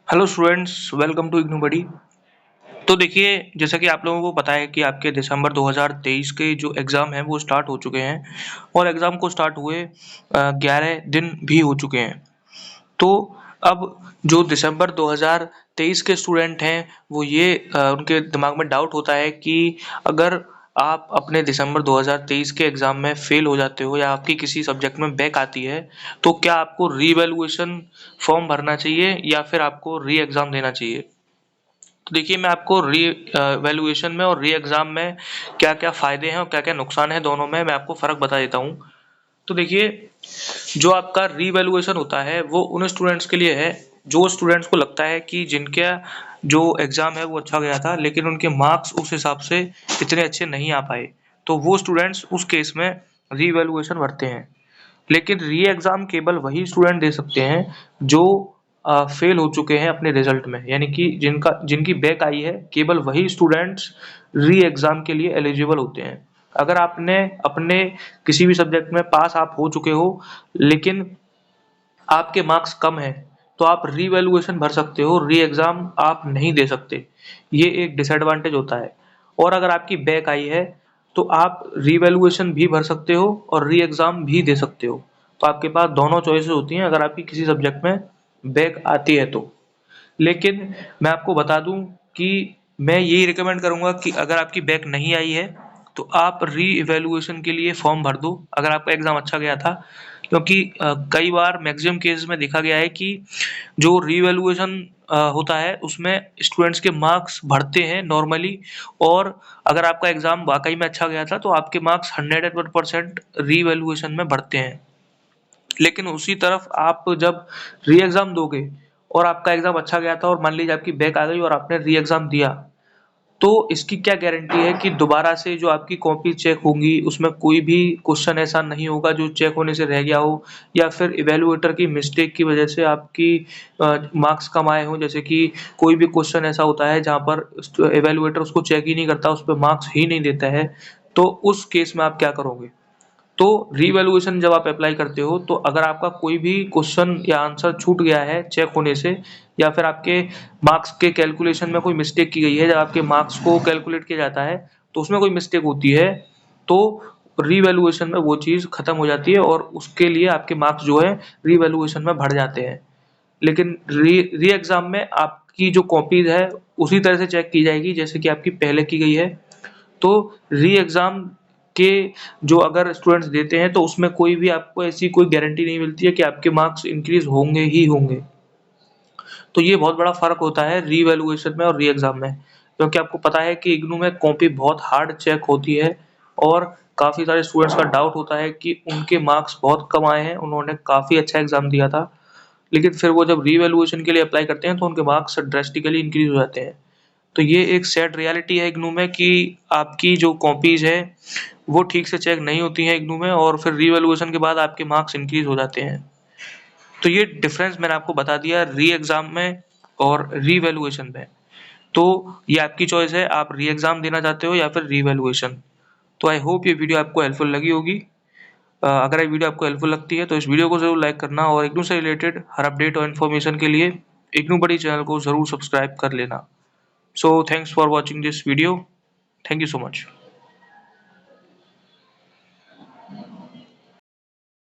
Hello students, welcome to IGNOU buddy. तो देखिए, जैसा कि आप लोगों को पता है कि आपके दिसंबर 2023 के जो एग्ज़ाम हैं वो स्टार्ट हो चुके हैं और एग्ज़ाम को स्टार्ट हुए 11 दिन भी हो चुके हैं। तो अब जो दिसंबर 2023 के स्टूडेंट हैं वो ये उनके दिमाग में डाउट होता है कि अगर आप अपने दिसंबर 2023 के एग्ज़ाम में फ़ेल हो जाते हो या आपकी किसी सब्जेक्ट में बैक आती है, तो क्या आपको रीवैल्यूएशन फॉर्म भरना चाहिए या फिर आपको री एग्ज़ाम देना चाहिए? तो देखिए, मैं आपको वैल्यूएशन में और री एग्ज़ाम में क्या-क्या फ़ायदे हैं और क्या-क्या नुकसान है दोनों में, मैं आपको फ़र्क बता देता हूँ। तो देखिए, जो आपका रीवैल्यूएशन होता है वो उन स्टूडेंट्स के लिए है जो स्टूडेंट्स को लगता है कि जिनका जो एग्ज़ाम है वो अच्छा गया था लेकिन उनके मार्क्स उस हिसाब से इतने अच्छे नहीं आ पाए। तो वो स्टूडेंट्स उस केस में रीवैल्यूएशन भरते हैं। लेकिन री एग्ज़ाम केवल वही स्टूडेंट दे सकते हैं जो फेल हो चुके हैं अपने रिजल्ट में, यानी कि जिनकी बैक आई है, केवल वही स्टूडेंट्स री एग्ज़ाम के लिए एलिजिबल होते हैं। अगर आपने अपने किसी भी सब्जेक्ट में पास आप हो चुके हो लेकिन आपके मार्क्स कम हैं, तो आप रीवैल्यूएशन भर सकते हो, री एग्ज़ाम आप नहीं दे सकते। ये एक डिसएडवांटेज होता है। और अगर आपकी बैक आई है, तो आप रीवैल्यूएशन भी भर सकते हो और री एग्ज़ाम भी दे सकते हो। तो आपके पास दोनों चॉइसेस होती हैं अगर आपकी किसी सब्जेक्ट में बैक आती है तो। लेकिन मैं आपको बता दूं कि मैं यही रिकमेंड करूंगा कि अगर आपकी बैक नहीं आई है तो आप री इवैल्यूएशन के लिए फॉर्म भर दो अगर आपका एग्ज़ाम अच्छा गया था, क्योंकि कई बार मैक्सिमम केसेस में देखा गया है कि जो रीवैल्यूएशन होता है उसमें स्टूडेंट्स के मार्क्स बढ़ते हैं नॉर्मली। और अगर आपका एग्ज़ाम वाकई में अच्छा गया था तो आपके मार्क्स 100% रीवैल्यूएशन में बढ़ते हैं। लेकिन उसी तरफ आप जब री एग्ज़ाम दोगे और आपका एग्ज़ाम अच्छा गया था और मान लीजिए आपकी बैक आ गई और आपने री एग्ज़ाम दिया, तो इसकी क्या गारंटी है कि दोबारा से जो आपकी कॉपी चेक होंगी उसमें कोई भी क्वेश्चन ऐसा नहीं होगा जो चेक होने से रह गया हो या फिर इवैल्यूएटर की मिस्टेक की वजह से आपकी मार्क्स कम आए हों। जैसे कि कोई भी क्वेश्चन ऐसा होता है जहाँ पर इवैल्यूएटर उसको चेक ही नहीं करता, उस पे मार्क्स ही नहीं देता है, तो उस केस में आप क्या करोगे? तो रीवैल्यूएशन जब आप अप्लाई करते हो तो अगर आपका कोई भी क्वेश्चन या आंसर छूट गया है चेक होने से या फिर आपके मार्क्स के कैलकुलेशन में कोई मिस्टेक की गई है, जब आपके मार्क्स को कैलकुलेट किया जाता है तो उसमें कोई मिस्टेक होती है, तो रीवैल्यूएशन में वो चीज़ खत्म हो जाती है और उसके लिए आपके मार्क्स जो है रीवैल्यूएशन में बढ़ जाते हैं। लेकिन री एग्जाम में आपकी जो कॉपीज है उसी तरह से चेक की जाएगी जैसे कि आपकी पहले की गई है। तो री एग्जाम के जो अगर स्टूडेंट्स देते हैं तो उसमें कोई भी आपको ऐसी कोई गारंटी नहीं मिलती है कि आपके मार्क्स इंक्रीज होंगे ही होंगे। तो ये बहुत बड़ा फ़र्क होता है रीवैल्यूएशन में और री एग्ज़ाम में। क्योंकि आपको पता है कि इग्नू में कॉपी बहुत हार्ड चेक होती है और काफ़ी सारे स्टूडेंट्स का डाउट होता है कि उनके मार्क्स बहुत कम आए हैं, उन्होंने काफ़ी अच्छा एग्ज़ाम दिया था, लेकिन फिर वो जब रीवैल्यूएशन के लिए अप्लाई करते हैं तो उनके मार्क्स ड्रास्टिकली इंक्रीज़ हो जाते हैं। तो ये एक सैड रियलिटी है इग्नू में कि आपकी जो कॉपीज़ है, वो ठीक से चेक नहीं होती हैं इग्नू में और फिर रीवैल्यूएशन के बाद आपके मार्क्स इंक्रीज़ हो जाते हैं। तो ये डिफरेंस मैंने आपको बता दिया री एग्ज़ाम में और रीवैल्यूएशन में। तो ये आपकी चॉइस है, आप री एग्ज़ाम देना चाहते हो या फिर रीवैल्यूएशन। तो आई होप ये वीडियो आपको हेल्पफुल लगी होगी। अगर ये वीडियो आपको हेल्पफुल लगती है तो इस वीडियो को ज़रूर लाइक करना और इग्नू से रिलेटेड हर अपडेट और इन्फॉर्मेशन के लिए इग्नू बडी चैनल को ज़रूर सब्सक्राइब कर लेना। So thanks for watching this video. Thank you so much.